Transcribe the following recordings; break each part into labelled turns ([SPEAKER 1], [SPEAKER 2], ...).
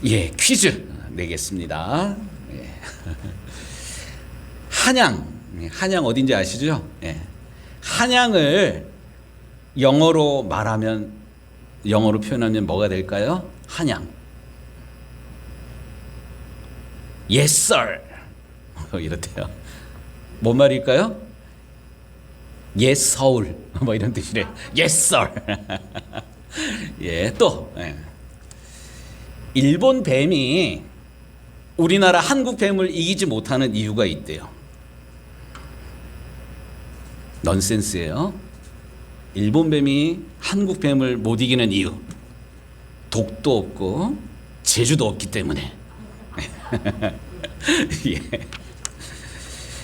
[SPEAKER 1] 예, 퀴즈 내겠습니다. 예. 한양 어딘지 아시죠? 예. 한양을 영어로 표현하면 뭐가 될까요? 한양. Yes, sir. 이렇대요. 뭔 말일까요? Yes, 서울. 뭐 이런 뜻이래. Yes, sir. 예, 또. 예. 일본 뱀이 우리나라 한국 뱀을 이기지 못하는 이유가 있대요. 넌센스예요. 일본 뱀이 한국 뱀을 못 이기는 이유. 독도 없고 제주도 없기 때문에. 예.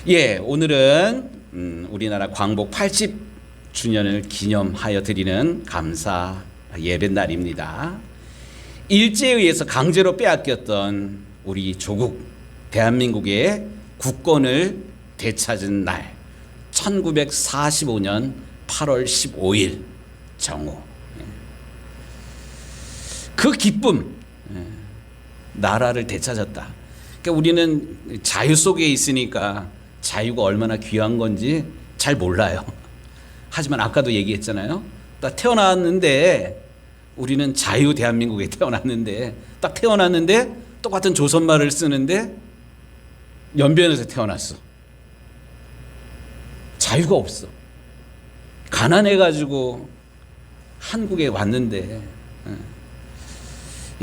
[SPEAKER 1] 예, 오늘은 우리나라 광복 80주년을 기념하여 드리는 감사 예배 날입니다. 일제에 의해서 강제로 빼앗겼던 우리 조국 대한민국의 국권을 되찾은 날 1945년 8월 15일 정오. 그 기쁨, 나라를 되찾았다. 그러니까 우리는 자유 속에 있으니까 자유가 얼마나 귀한 건지 잘 몰라요. 하지만 아까도 얘기했잖아요. 딱 태어났는데 우리는 자유 대한민국에 태어났는데 딱 태어났는데 똑같은 조선말을 쓰는데 연변에서 태어났어. 자유가 없어. 가난해가지고 한국에 왔는데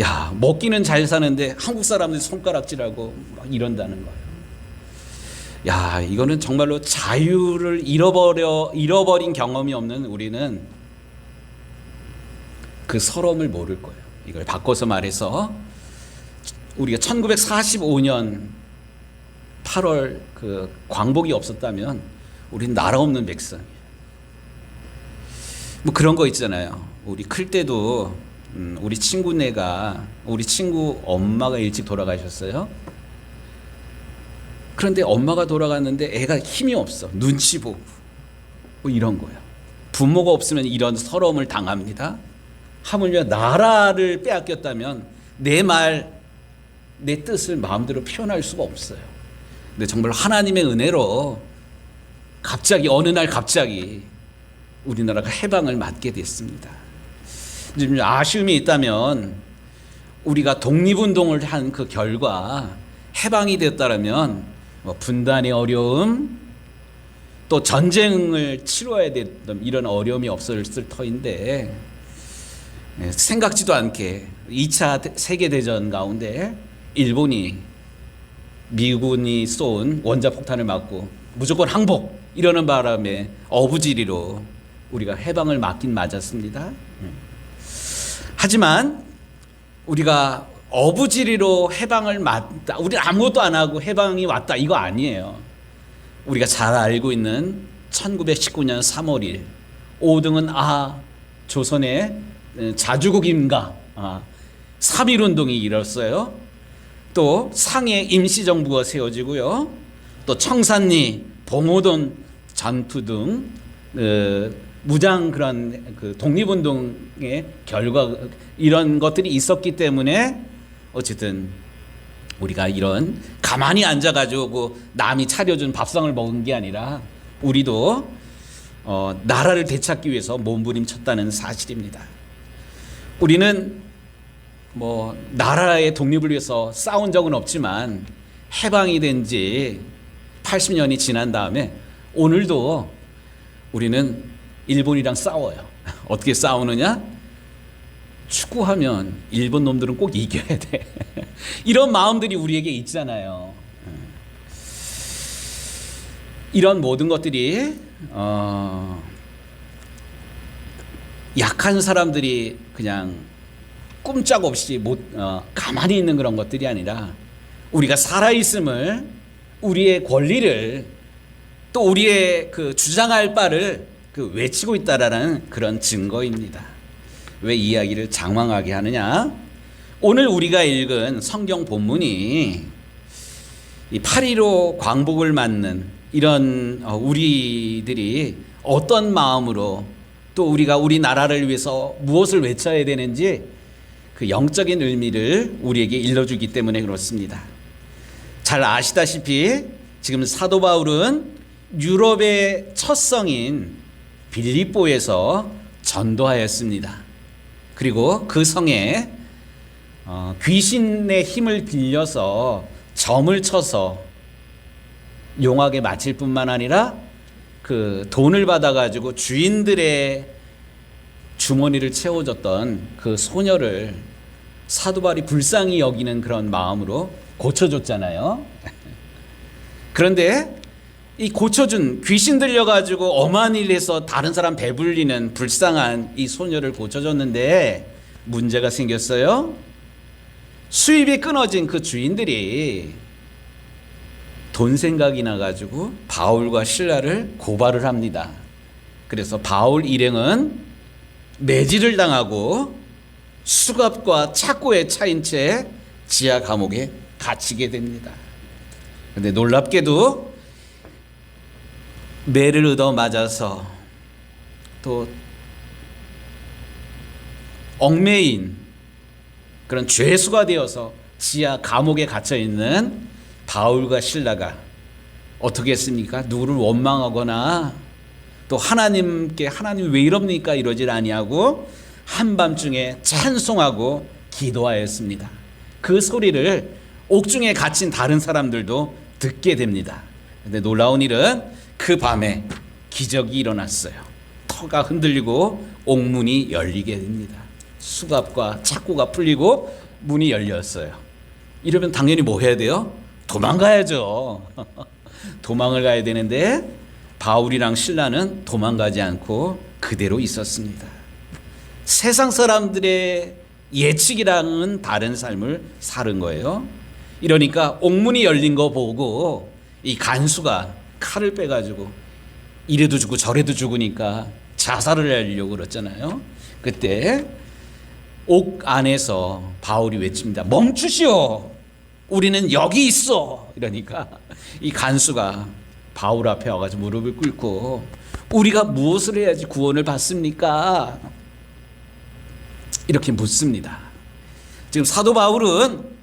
[SPEAKER 1] 야, 먹기는 잘 사는데 한국 사람들이 손가락질하고 막 이런다는 거예요. 야, 이거는 정말로 자유를 잃어버린 경험이 없는 우리는 그 서러움을 모를 거예요. 이걸 바꿔서 말해서 우리가 1945년 8월 그 광복이 없었다면 우린 나라 없는 백성이에요. 뭐 그런 거 있잖아요. 우리 클 때도 우리 친구네가 우리 친구 엄마가 일찍 돌아가셨어요. 그런데 엄마가 돌아갔는데 애가 힘이 없어. 눈치 보고 뭐 이런 거예요. 부모가 없으면 이런 서러움을 당합니다. 하물며 나라를 빼앗겼다면 내 말, 내 뜻을 마음대로 표현할 수가 없어요. 근데 정말 하나님의 은혜로 갑자기 어느 날 갑자기 우리나라가 해방을 맞게 됐습니다. 좀 아쉬움이 있다면 우리가 독립운동을 한 그 결과 해방이 됐다면 뭐 분단의 어려움 또 전쟁을 치러야 됐던 이런 어려움이 없었을 터인데 생각지도 않게 2차 세계대전 가운데 일본이 미군이 쏜 원자폭탄을 맞고 무조건 항복 이러는 바람에 어부지리로 우리가 해방을 맞긴 맞았습니다. 하지만 우리가 어부지리로 해방을 맞다, 우리는 아무것도 안 하고 해방이 왔다 이거 아니에요. 우리가 잘 알고 있는 1919년 3월 1일 5등은 조선의 자주국임가 3.1운동이 일었어요. 또 상해 임시정부가 세워지고요. 또 청산리, 봉오동 전투 등 무장 그런 그 독립운동의 결과 이런 것들이 있었기 때문에 어쨌든 우리가 이런 가만히 앉아가지고 남이 차려준 밥상을 먹은 게 아니라 우리도 나라를 되찾기 위해서 몸부림쳤다는 사실입니다. 우리는 뭐 나라의 독립을 위해서 싸운 적은 없지만 해방이 된 지 80년이 지난 다음에 오늘도 우리는 일본이랑 싸워요. 어떻게 싸우느냐? 축구하면 일본 놈들은 꼭 이겨야 돼. 이런 마음들이 우리에게 있잖아요. 이런 모든 것들이 약한 사람들이 그냥 꼼짝없이 가만히 있는 그런 것들이 아니라 우리가 살아있음을, 우리의 권리를, 또 우리의 그 주장할 바를 외치고 있다라는 그런 증거입니다. 왜 이야기를 장황하게 하느냐? 오늘 우리가 읽은 성경 본문이 이 8.15 광복을 맞는 이런 우리들이 어떤 마음으로 또 우리가 우리 나라를 위해서 무엇을 외쳐야 되는지 그 영적인 의미를 우리에게 일러주기 때문에 그렇습니다. 잘 아시다시피 지금 사도 바울은 유럽의 첫 성인 빌립보에서 전도하였습니다. 그리고 그 성에 귀신의 힘을 빌려서 점을 쳐서 용하게 마칠 뿐만 아니라 그 돈을 받아가지고 주인들의 주머니를 채워줬던 그 소녀를 사도 바울이 불쌍히 여기는 그런 마음으로 고쳐줬잖아요. 그런데 이 고쳐준 귀신 들려가지고 엄한 일해서 다른 사람 배불리는 불쌍한 이 소녀를 고쳐줬는데 문제가 생겼어요. 수입이 끊어진 그 주인들이 돈 생각이 나가지고 바울과 실라를 고발을 합니다. 그래서 바울 일행은 매질을 당하고 수갑과 착고에 차인 채 지하 감옥에 갇히게 됩니다. 그런데 놀랍게도 매를 얻어 맞아서 또 얽매인 그런 죄수가 되어서 지하 감옥에 갇혀 있는 바울과 실라가 어떻게 했습니까? 누구를 원망하거나 또 하나님께 하나님 왜 이럽니까 이러질 아니하고 한밤중에 찬송하고 기도하였습니다. 그 소리를 옥중에 갇힌 다른 사람들도 듣게 됩니다. 근데 놀라운 일은 그 밤에 기적이 일어났어요. 터가 흔들리고 옥문이 열리게 됩니다. 수갑과 착고가 풀리고 문이 열렸어요. 이러면 당연히 뭐 해야 돼요? 도망가야죠. 도망을 가야 되는데 바울이랑 실라는 도망가지 않고 그대로 있었습니다. 세상 사람들의 예측이랑은 다른 삶을 사는 거예요. 이러니까 옥문이 열린 거 보고 이 간수가 칼을 빼가지고 이래도 죽고 저래도 죽으니까 자살을 하려고 그랬잖아요. 그때 옥 안에서 바울이 외칩니다. 멈추시오. 우리는 여기 있어. 이러니까 이 간수가 바울 앞에 와가지고 무릎을 꿇고 우리가 무엇을 해야지 구원을 받습니까? 이렇게 묻습니다. 지금 사도 바울은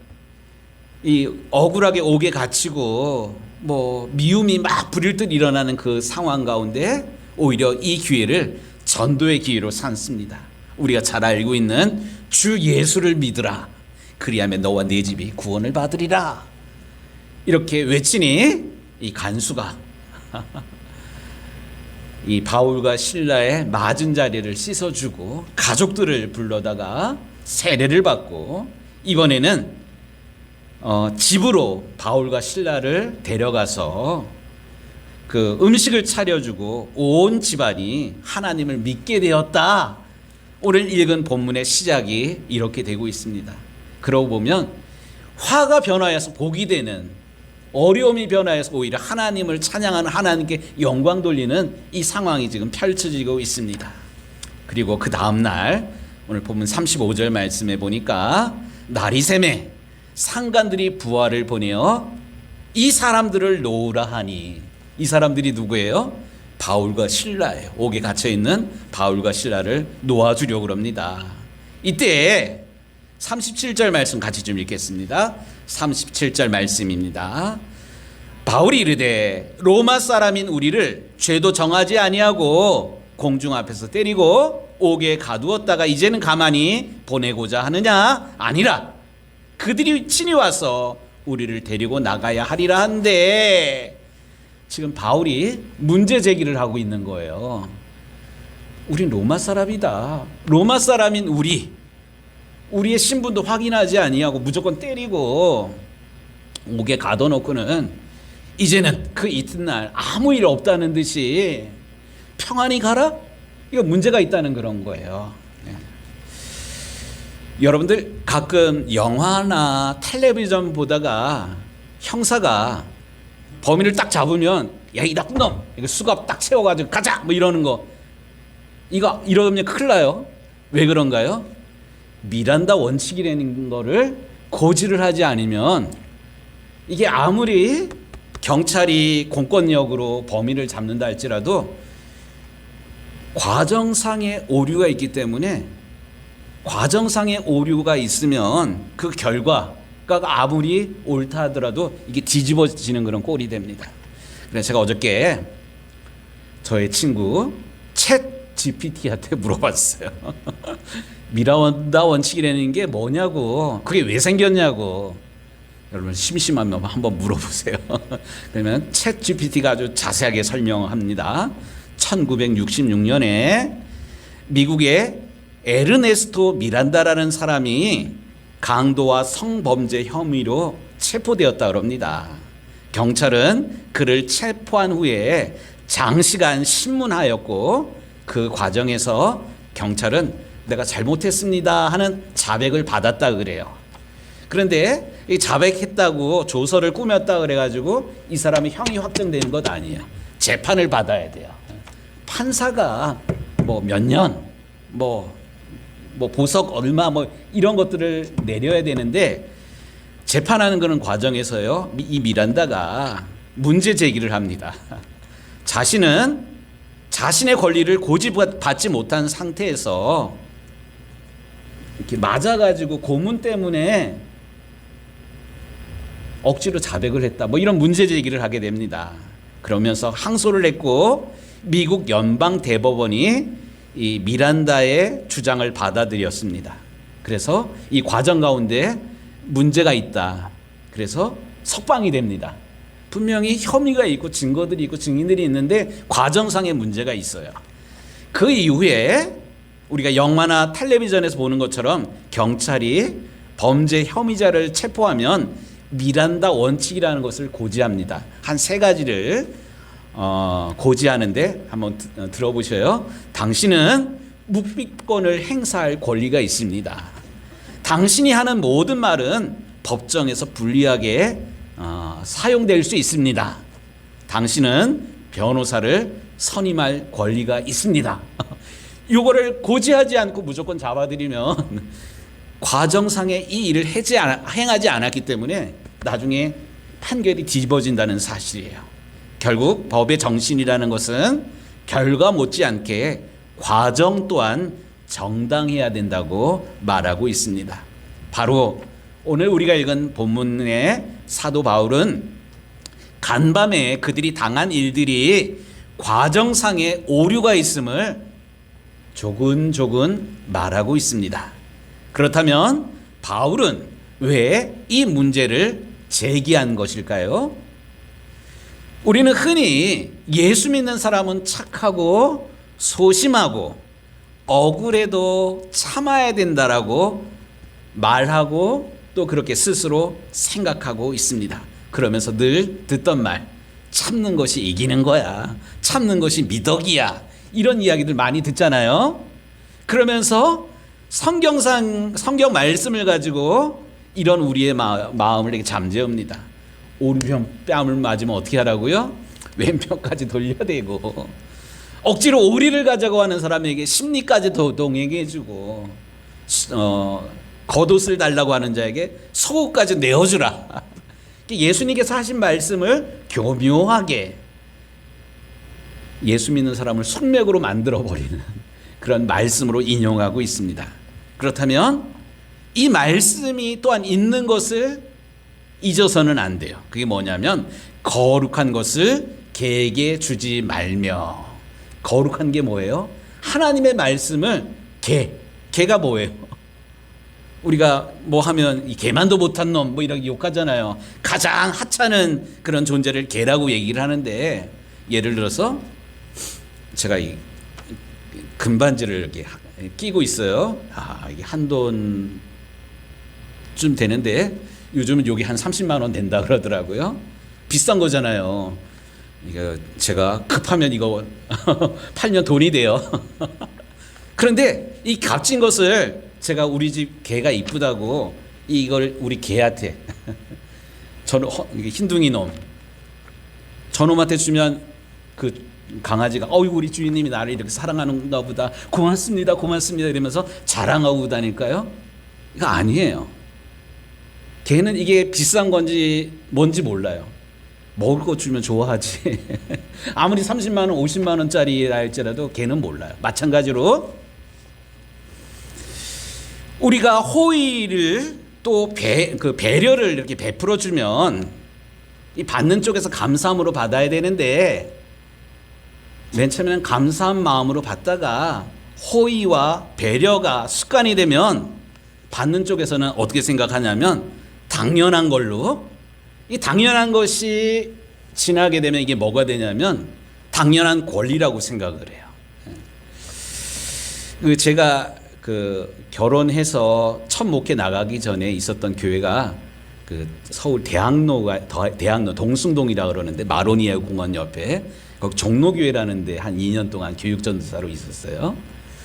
[SPEAKER 1] 이 억울하게 옥에 갇히고 뭐 미움이 막 부릴 듯 일어나는 그 상황 가운데 오히려 이 기회를 전도의 기회로 삼습니다. 우리가 잘 알고 있는 주 예수를 믿으라. 그리하면 너와 네 집이 구원을 받으리라. 이렇게 외치니 이 간수가 이 바울과 실라의 맞은 자리를 씻어주고 가족들을 불러다가 세례를 받고 이번에는 집으로 바울과 실라를 데려가서 그 음식을 차려주고 온 집안이 하나님을 믿게 되었다. 오늘 읽은 본문의 시작이 이렇게 되고 있습니다. 그러고 보면 화가 변화해서 복이 되는, 어려움이 변화해서 오히려 하나님을 찬양하는, 하나님께 영광 돌리는 이 상황이 지금 펼쳐지고 있습니다. 그리고 그 다음 날 오늘 본문 35절 말씀에 보니까 날이 새매 상관들이 부하를 보내어 이 사람들을 놓으라 하니, 이 사람들이 누구예요? 바울과 실라예요. 옥에 갇혀있는 바울과 실라를 놓아주려고 합니다. 이때 37절 말씀 같이 좀 읽겠습니다. 37절 말씀입니다. 바울이 이르되 로마 사람인 우리를 죄도 정하지 아니하고 공중 앞에서 때리고 옥에 가두었다가 이제는 가만히 보내고자 하느냐? 아니라 그들이 친히 와서 우리를 데리고 나가야 하리라 한데, 지금 바울이 문제 제기를 하고 있는 거예요. 우린 로마 사람이다. 로마 사람인 우리의 신분도 확인하지 아니하고 무조건 때리고 옥에 가둬놓고는 이제는 그 이튿날 아무 일 없다는 듯이 평안히 가라? 이거 문제가 있다는 그런 거예요. 여러분들 가끔 영화나 텔레비전 보다가 형사가 범인을 딱 잡으면 야, 이 나쁜 놈, 이거 수갑 딱 채워가지고 가자 뭐 이러는 거, 이거 이러면 큰일 나요. 왜 그런가요? 미란다 원칙이라는 거를 고지를 하지 않으면 이게 아무리 경찰이 공권력으로 범인을 잡는다 할지라도 과정상의 오류가 있기 때문에 과정상의 오류가 있으면 그 결과가 아무리 옳다 하더라도 이게 뒤집어지는 그런 꼴이 됩니다. 그래서 제가 어저께 저의 친구 챗 GPT한테 물어봤어요. 미라다 원칙이라는 게 뭐냐고, 그게 왜 생겼냐고. 여러분 심심하면 한번 물어보세요. 그러면 챗 GPT가 아주 자세하게 설명합니다. 1966년에 미국의 에르네스토 미란다라는 사람이 강도와 성범죄 혐의로 체포되었다 그럽니다. 경찰은 그를 체포한 후에 장시간 신문하였고 그 과정에서 경찰은 내가 잘못했습니다 하는 자백을 받았다 그래요. 그런데 이 자백했다고 조서를 꾸몄다 그래가지고 이 사람이 형이 확정되는 것 아니에요. 재판을 받아야 돼요. 판사가 뭐 몇 년, 뭐 보석 얼마 뭐 이런 것들을 내려야 되는데 재판하는 그런 과정에서요, 이 미란다가 문제 제기를 합니다. 자신은 자신의 권리를 고집받지 못한 상태에서 이렇게 맞아가지고 고문 때문에 억지로 자백을 했다, 뭐 이런 문제 제기를 하게 됩니다. 그러면서 항소를 했고 미국 연방 대법원이 이 미란다의 주장을 받아들였습니다. 그래서 이 과정 가운데 문제가 있다. 그래서 석방이 됩니다. 분명히 혐의가 있고 증거들이 있고 증인들이 있는데 과정상의 문제가 있어요. 그 이후에 우리가 영화나 텔레비전에서 보는 것처럼 경찰이 범죄 혐의자를 체포하면 미란다 원칙이라는 것을 고지합니다. 한 3가지를 고지하는데 한번 들어보셔요. 당신은 묵비권을 행사할 권리가 있습니다. 당신이 하는 모든 말은 법정에서 불리하게 사용될 수 있습니다. 당신은 변호사를 선임할 권리가 있습니다. 이거를 고지하지 않고 무조건 잡아들이면 과정상의 이 일을 행하지 않았기 때문에 나중에 판결이 뒤집어진다는 사실이에요. 결국 법의 정신이라는 것은 결과 못지않게 과정 또한 정당해야 된다고 말하고 있습니다. 바로 오늘 우리가 읽은 본문의 사도 바울은 간밤에 그들이 당한 일들이 과정상의 오류가 있음을 조근조근 말하고 있습니다. 그렇다면 바울은 왜 이 문제를 제기한 것일까요? 우리는 흔히 예수 믿는 사람은 착하고 소심하고 억울해도 참아야 된다라고 말하고 또 그렇게 스스로 생각하고 있습니다. 그러면서 늘 듣던 말, 참는 것이 이기는 거야, 참는 것이 미덕이야, 이런 이야기들 많이 듣잖아요. 그러면서 성경 말씀을 가지고 이런 우리의 마음을 이렇게 잠재웁니다. 오른편 뺨을 맞으면 어떻게 하라고요? 왼편까지 돌려대고, 억지로 오리를 가자고 하는 사람에게 심리까지 동행해 해주고, 겉옷을 달라고 하는 자에게 속옷까지 내어주라. 예수님께서 하신 말씀을 교묘하게 예수 믿는 사람을 숙맥으로 만들어버리는 그런 말씀으로 인용하고 있습니다. 그렇다면 이 말씀이 또한 있는 것을 잊어서는 안 돼요. 그게 뭐냐면 거룩한 것을 개에게 주지 말며. 거룩한 게 뭐예요? 하나님의 말씀을 개가 뭐예요? 우리가 뭐 하면 이 개만도 못한 놈 뭐 이렇게 욕하잖아요. 가장 하찮은 그런 존재를 개라고 얘기를 하는데, 예를 들어서 제가 이 금반지를 이렇게 끼고 있어요. 이게 한돈 좀 되는데 요즘은 여기 한 30만 원 된다 그러더라고요. 비싼 거잖아요. 이거 제가 급하면 이거 팔면 돈이 돼요. 그런데 이 값진 것을 제가 우리 집 개가 이쁘다고 이걸 우리 개한테 흰둥이 놈 저놈한테 주면 그 강아지가 우리 주인님이 나를 이렇게 사랑하는가 보다, 고맙습니다 이러면서 자랑하고 다닐까요? 이거 아니에요. 개는 이게 비싼 건지 뭔지 몰라요. 먹을 거 주면 좋아하지. 아무리 30만 원 50만 원짜리라 할지라도 개는 몰라요. 마찬가지로 우리가 호의를 또 배려를 이렇게 베풀어 주면 이 받는 쪽에서 감사함으로 받아야 되는데, 맨 처음에는 감사한 마음으로 받다가 호의와 배려가 습관이 되면 받는 쪽에서는 어떻게 생각하냐면 당연한 걸로, 이 당연한 것이 지나게 되면 이게 뭐가 되냐면 당연한 권리라고 생각을 해요. 제가 결혼해서 첫 목회 나가기 전에 있었던 교회가 서울 대학로 동숭동이라 그러는데, 마로니에 공원 옆에 거기 종로교회라는 데 한 2년 동안 교육전도사로 있었어요.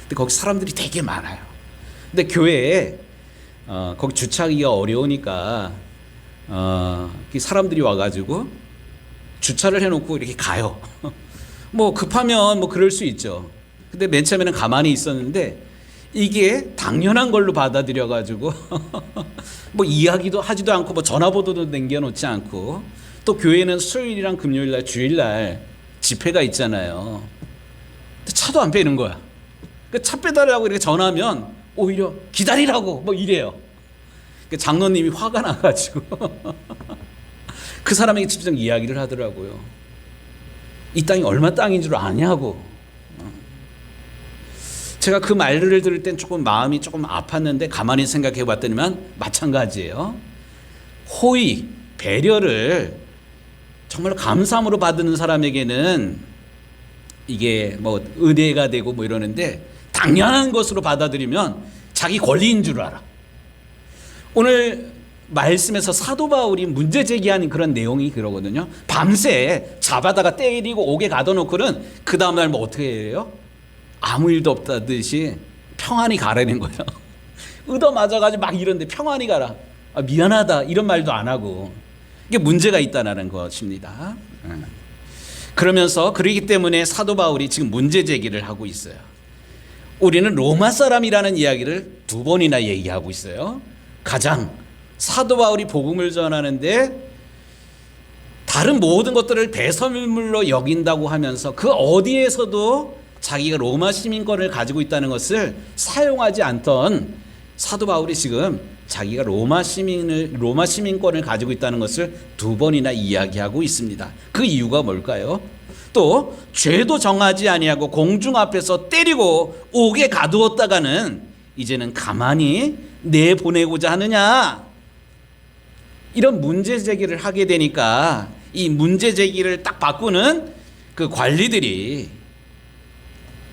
[SPEAKER 1] 근데 거기 사람들이 되게 많아요. 근데 교회에 거기 주차하기가 어려우니까 사람들이 와가지고 주차를 해놓고 이렇게 가요. 뭐 급하면 뭐 그럴 수 있죠. 근데 맨 처음에는 가만히 있었는데 이게 당연한 걸로 받아들여가지고 뭐 이야기도 하지도 않고 뭐 전화번호도 남겨놓지 않고, 또 교회는 수요일이랑 금요일날 주일날 집회가 있잖아요. 차도 안 빼는 거야. 차 빼달라고 이렇게 전화하면 오히려 기다리라고 뭐 이래요. 장로님이 화가 나가지고 그 사람에게 직접 이야기를 하더라고요. 이 땅이 얼마 땅인 줄 아냐고. 제가 그 말을 들을 땐 조금 마음이 조금 아팠는데 가만히 생각해 봤더니만 마찬가지예요. 호의, 배려를 정말 감사함으로 받는 사람에게는 이게 뭐 은혜가 되고 뭐 이러는데, 당연한 것으로 받아들이면 자기 권리인 줄 알아. 오늘 말씀에서 사도 바울이 문제 제기하는 그런 내용이 그러거든요. 밤새 잡아다가 때리고 옥에 가둬놓고는 그 다음날 뭐 어떻게 해요? 아무 일도 없다듯이 평안히 가라는 거예요. 얻어 맞아가지고 막 이런데 평안히 가라. 미안하다 이런 말도 안 하고, 이게 문제가 있다는 것입니다. 그러기 때문에 사도 바울이 지금 문제 제기를 하고 있어요. 우리는 로마 사람이라는 이야기를 2번이나 얘기하고 있어요. 가장 사도 바울이 복음을 전하는데 다른 모든 것들을 배설물로 여긴다고 하면서 그 어디에서도 자기가 로마 시민권을 가지고 있다는 것을 사용하지 않던 사도 바울이 지금 자기가 로마 시민권을 가지고 있다는 것을 2번이나 이야기하고 있습니다. 그 이유가 뭘까요? 또 죄도 정하지 아니하고 공중 앞에서 때리고 옥에 가두었다가는 이제는 가만히 내보내고자 하느냐, 이런 문제 제기를 하게 되니까 이 문제 제기를 딱 바꾸는 그 관리들이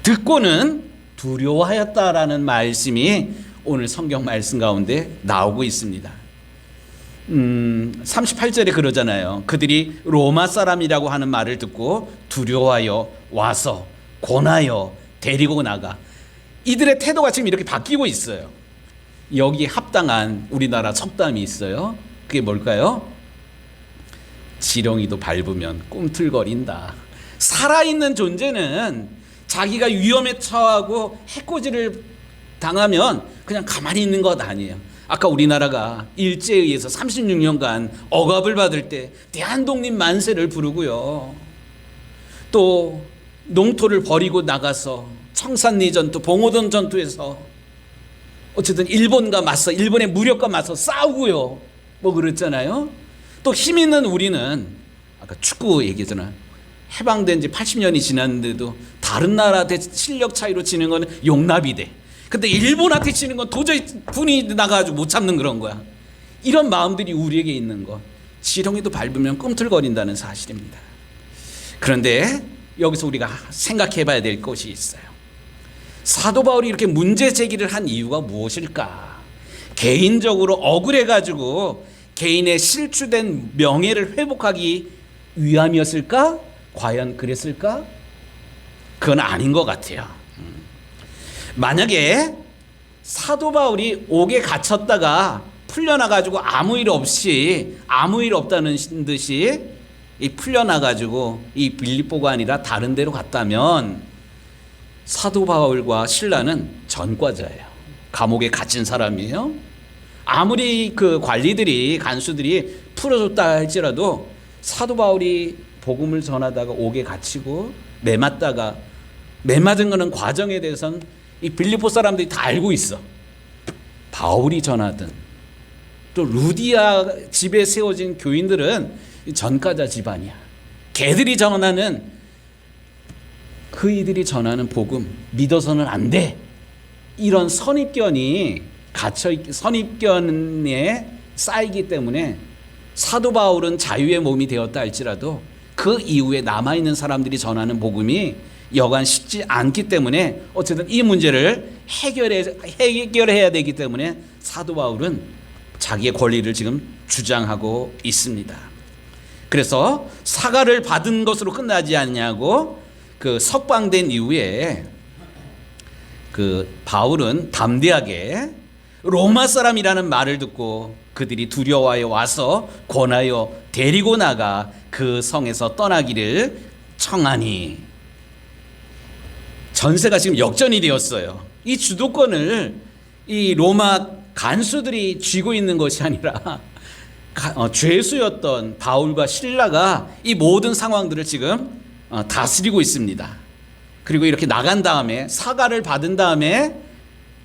[SPEAKER 1] 듣고는 두려워하였다라는 말씀이 오늘 성경 말씀 가운데 나오고 있습니다. 38절에 그러잖아요. 그들이 로마 사람이라고 하는 말을 듣고 두려워하여 와서 권하여 데리고 나가. 이들의 태도가 지금 이렇게 바뀌고 있어요. 여기에 합당한 우리나라 속담이 있어요. 그게 뭘까요? 지렁이도 밟으면 꿈틀거린다. 살아있는 존재는 자기가 위험에 처하고 해코지를 당하면 그냥 가만히 있는 것 아니에요. 아까 우리나라가 일제에 의해서 36년간 억압을 받을 때 대한독립 만세를 부르고요. 또 농토를 버리고 나가서 청산리 전투, 봉오동 전투에서 어쨌든 일본의 무력과 맞서 싸우고요. 뭐 그랬잖아요. 또 힘 있는 우리는 아까 축구 얘기잖아요. 해방된 지 80년이 지났는데도 다른 나라한테 실력 차이로 지는 건 용납이 돼. 근데 일본한테 치는 건 도저히 분이 나가지고 못 참는 그런 거야. 이런 마음들이 우리에게 있는 거. 지렁이도 밟으면 꿈틀거린다는 사실입니다. 그런데 여기서 우리가 생각해 봐야 될 것이 있어요. 사도 바울이 이렇게 문제 제기를 한 이유가 무엇일까? 개인적으로 억울해가지고 개인의 실추된 명예를 회복하기 위함이었을까? 과연 그랬을까? 그건 아닌 것 같아요. 만약에 사도 바울이 옥에 갇혔다가 풀려나가지고 아무 일 없다는 듯이 풀려나가지고 이 빌립보가 아니라 다른 데로 갔다면 사도 바울과 실라는 전과자예요. 감옥에 갇힌 사람이에요. 아무리 그 관리들이 간수들이 풀어줬다 할지라도 사도 바울이 복음을 전하다가 옥에 갇히고 매맞은 거는 과정에 대해서는 이 빌립보 사람들이 다 알고 있어. 바울이 전하든 또 루디아 집에 세워진 교인들은 전과자 집안이야. 걔들이 전하는 그이들이 전하는 복음 믿어서는 안 돼. 이런 선입견이 선입견에 쌓이기 때문에 사도 바울은 자유의 몸이 되었다 할지라도 그 이후에 남아있는 사람들이 전하는 복음이 여간 쉽지 않기 때문에 어쨌든 이 문제를 해결해야 되기 때문에 사도 바울은 자기의 권리를 지금 주장하고 있습니다. 그래서 사과를 받은 것으로 끝나지 않냐고 그 석방된 이후에 그 바울은 담대하게 로마 사람이라는 말을 듣고 그들이 두려워하여 와서 권하여 데리고 나가 그 성에서 떠나기를 청하니, 전세가 지금 역전이 되었어요. 이 주도권을 이 로마 간수들이 쥐고 있는 것이 아니라 죄수였던 바울과 실라가 이 모든 상황들을 지금 다스리고 있습니다. 그리고 이렇게 나간 다음에 사과를 받은 다음에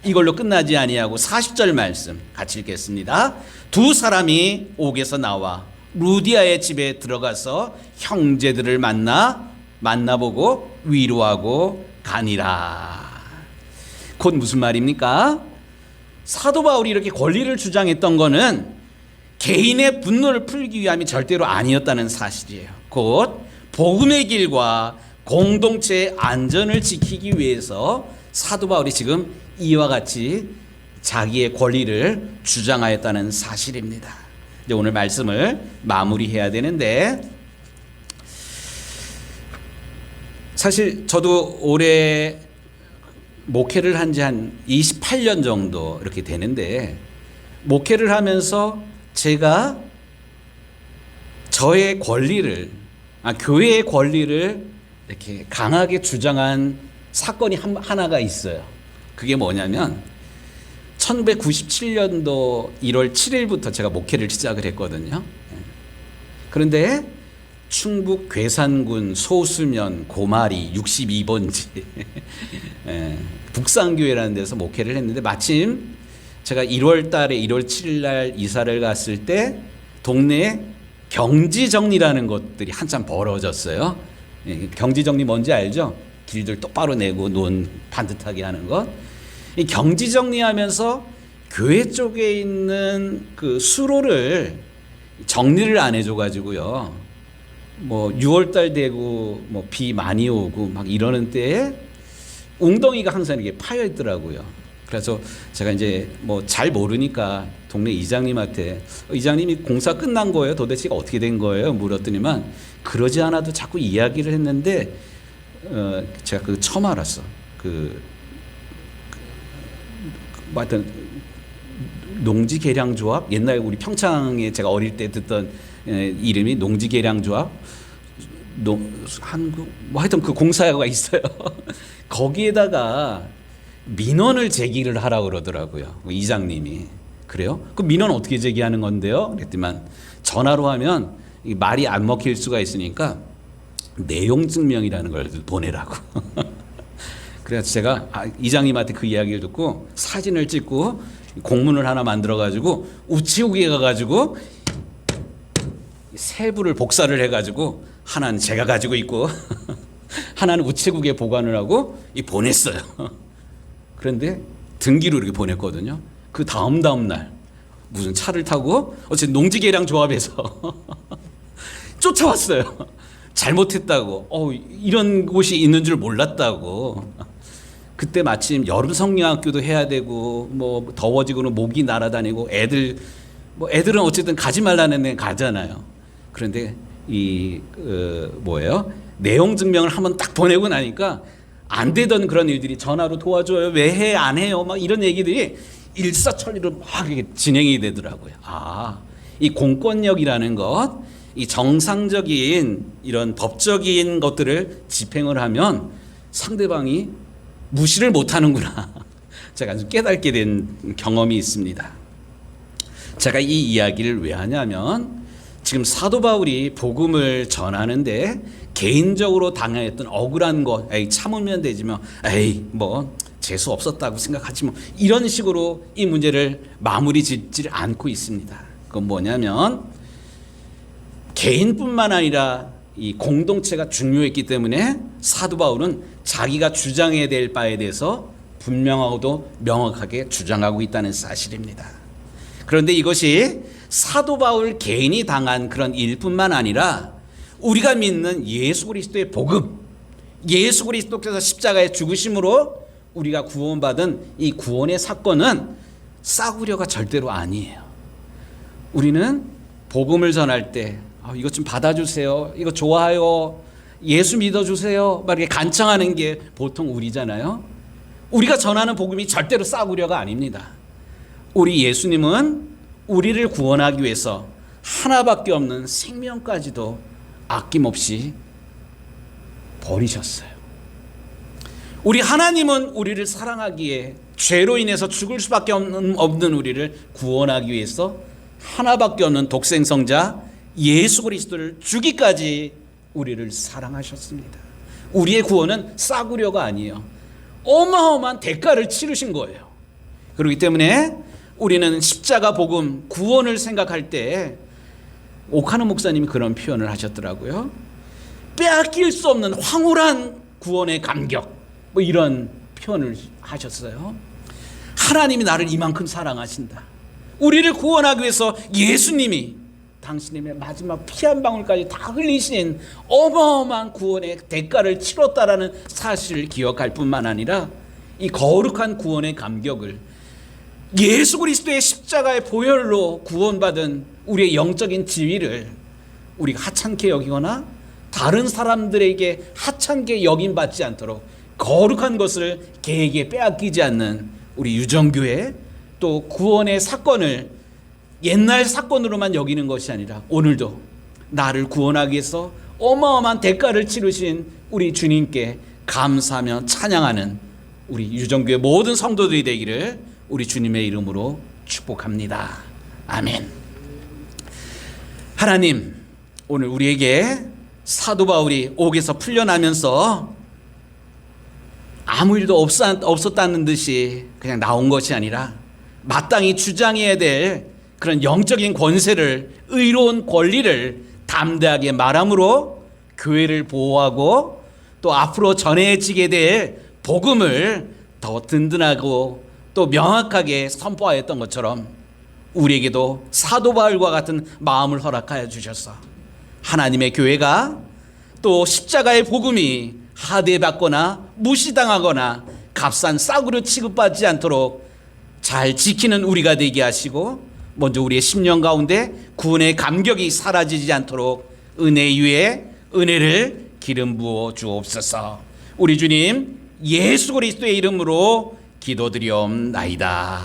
[SPEAKER 1] 이걸로 끝나지 아니하고 40절 말씀 같이 읽겠습니다. 두 사람이 옥에서 나와 루디아의 집에 들어가서 형제들을 만나보고 위로하고 가니라. 곧 무슨 말입니까? 사도 바울이 이렇게 권리를 주장했던 거는 개인의 분노를 풀기 위함이 절대로 아니었다는 사실이에요. 곧 복음의 길과 공동체의 안전을 지키기 위해서 사도 바울이 지금 이와 같이 자기의 권리를 주장하였다는 사실입니다. 이제 오늘 말씀을 마무리해야 되는데, 사실 저도 올해 목회를 한 지 한 28년 정도 이렇게 되는데, 목회를 하면서 제가 저의 권리를, 교회의 권리를 이렇게 강하게 주장한 사건이 하나가 있어요. 그게 뭐냐면 1997년도 1월 7일부터 제가 목회를 시작을 했거든요. 그런데 충북 괴산군 소수면 고마리 62번지 북산교회라는 데서 목회를 했는데, 마침 제가 1월 달에 1월 7일 날 이사를 갔을 때 동네에 경지정리라는 것들이 한참 벌어졌어요. 경지정리 뭔지 알죠? 길들 똑바로 내고 논 반듯하게 하는 것. 이 경지정리하면서 교회 쪽에 있는 그 수로를 정리를 안 해줘가지고요. 뭐 6월달 되고 뭐 비 많이 오고 막 이러는 때에 웅덩이가 항상 이렇게 파여 있더라고요. 그래서 제가 이제 뭐 잘 모르니까 동네 이장님한테 이장님이 공사 끝난 거예요? 도대체 어떻게 된 거예요? 물었더니만 그러지 않아도 자꾸 이야기를 했는데 제가 그거 처음 알았어. 뭐 하여튼 농지개량조합, 옛날에 우리 평창에 제가 어릴 때 듣던 이름이 농지개량조합, 한국 뭐 하여튼 그 공사가 있어요. 거기에다가 민원을 제기를 하라고 그러더라고요. 이장님이. 그래요? 그 민원 어떻게 제기하는 건데요? 그랬더니만 전화로 하면 말이 안 먹힐 수가 있으니까 내용 증명이라는 걸 보내라고. 그래서 제가 이장님한테 그 이야기를 듣고 사진을 찍고 공문을 하나 만들어 가지고 우체국에 가 가지고 세부를 복사를 해 가지고 하나는 제가 가지고 있고 하나는 우체국에 보관을 하고 보냈어요. 그런데 등기로 이렇게 보냈거든요. 그 다음 날 무슨 차를 타고 어쨌든 농지개량 조합에서 쫓아왔어요. 잘못했다고. 이런 곳이 있는 줄 몰랐다고. 그때 마침 여름 성경학교도 해야 되고 뭐 더워지고는 모기 날아다니고 애들은 어쨌든 가지 말라는 데 가잖아요. 그런데 내용 증명을 한번 딱 보내고 나니까 안 되던 그런 일들이 전화로 도와줘요. 왜 해? 안 해요? 막 이런 얘기들이 일사천리로 막 이렇게 진행이 되더라고요. 이 공권력이라는 것, 이 정상적인 이런 법적인 것들을 집행을 하면 상대방이 무시를 못하는구나. 제가 아주 깨닫게 된 경험이 있습니다. 제가 이 이야기를 왜 하냐면 지금 사도 바울이 복음을 전하는데 개인적으로 당했던 억울한 것, 참으면 되지만, 뭐 재수 없었다고 생각하지 뭐 이런 식으로 이 문제를 마무리 짓지 않고 있습니다. 그건 뭐냐면 개인뿐만 아니라 이 공동체가 중요했기 때문에 사도 바울은 자기가 주장해야 될 바에 대해서 분명하고도 명확하게 주장하고 있다는 사실입니다. 그런데 이것이 사도 바울 개인이 당한 그런 일뿐만 아니라 우리가 믿는 예수 그리스도의 복음, 예수 그리스도께서 십자가의 죽으심으로 우리가 구원받은 이 구원의 사건은 싸구려가 절대로 아니에요. 우리는 복음을 전할 때 이것 좀 받아주세요, 이거 좋아요, 예수 믿어주세요 막 이렇게 간청하는 게 보통 우리잖아요. 우리가 전하는 복음이 절대로 싸구려가 아닙니다. 우리 예수님은 우리를 구원하기 위해서 하나밖에 없는 생명까지도 아낌없이 버리셨어요. 우리 하나님은 우리를 사랑하기에 죄로 인해서 죽을 수밖에 없는 우리를 구원하기 위해서 하나밖에 없는 독생성자 예수 그리스도를 주기까지 우리를 사랑하셨습니다. 우리의 구원은 싸구려가 아니에요. 어마어마한 대가를 치르신 거예요. 그렇기 때문에 우리는 십자가 복음 구원을 생각할 때 오카노 목사님이 그런 표현을 하셨더라고요. 빼앗길 수 없는 황홀한 구원의 감격, 뭐 이런 표현을 하셨어요. 하나님이 나를 이만큼 사랑하신다. 우리를 구원하기 위해서 예수님이 당신의 마지막 피 한 방울까지 다 흘리신 어마어마한 구원의 대가를 치렀다라는 사실을 기억할 뿐만 아니라 이 거룩한 구원의 감격을 예수 그리스도의 십자가의 보혈로 구원받은 우리의 영적인 지위를 우리가 하찮게 여기거나 다른 사람들에게 하찮게 여김받지 않도록 거룩한 것을 개에게 빼앗기지 않는 우리 유정교회, 또 구원의 사건을 옛날 사건으로만 여기는 것이 아니라 오늘도 나를 구원하기 위해서 어마어마한 대가를 치르신 우리 주님께 감사하며 찬양하는 우리 유정교회 모든 성도들이 되기를 우리 주님의 이름으로 축복합니다. 아멘. 하나님, 오늘 우리에게 사도 바울이 옥에서 풀려나면서 아무 일도 없었다는 듯이 그냥 나온 것이 아니라 마땅히 주장해야 될 그런 영적인 권세를, 의로운 권리를 담대하게 말함으로 교회를 보호하고 또 앞으로 전해지게 될 복음을 더 든든하고 또 명확하게 선포하였던 것처럼 우리에게도 사도 바울과 같은 마음을 허락하여 주셔서 하나님의 교회가 또 십자가의 복음이 하대받거나 무시당하거나 값싼 싸구려 취급받지 않도록 잘 지키는 우리가 되게 하시고, 먼저 우리의 심령 가운데 구원의 감격이 사라지지 않도록 은혜 위에 은혜를 기름 부어 주옵소서. 우리 주님 예수 그리스도의 이름으로 기도드리옵나이다.